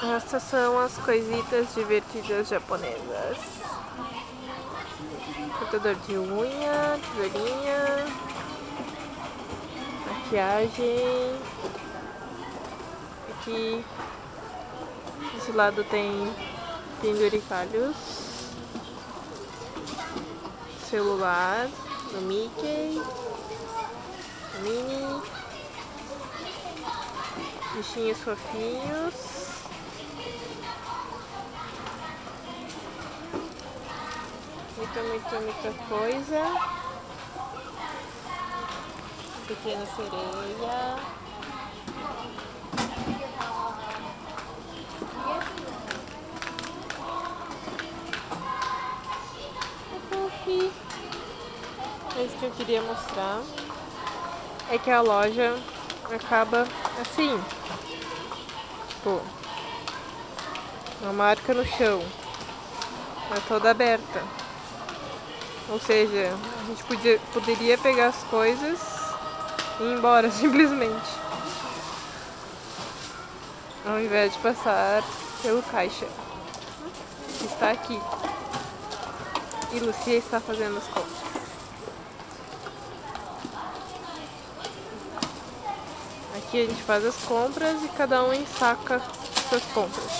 Essas são as coisitas divertidas japonesas. Cortador de unha, tesourinha, maquiagem. Aqui desse lado tem penduricalhos, celular do Mickey, Minnie, bichinhos fofinhos. Muita coisa. Pequena sereia. Isso que eu queria mostrar é que a loja acaba assim, tipo, uma marca no chão, é toda aberta. Ou seja, a gente poderia pegar as coisas e ir embora simplesmente, ao invés de passar pelo caixa que está aqui. E Lucia está fazendo as compras. Aqui a gente faz as compras e cada um ensaca suas compras.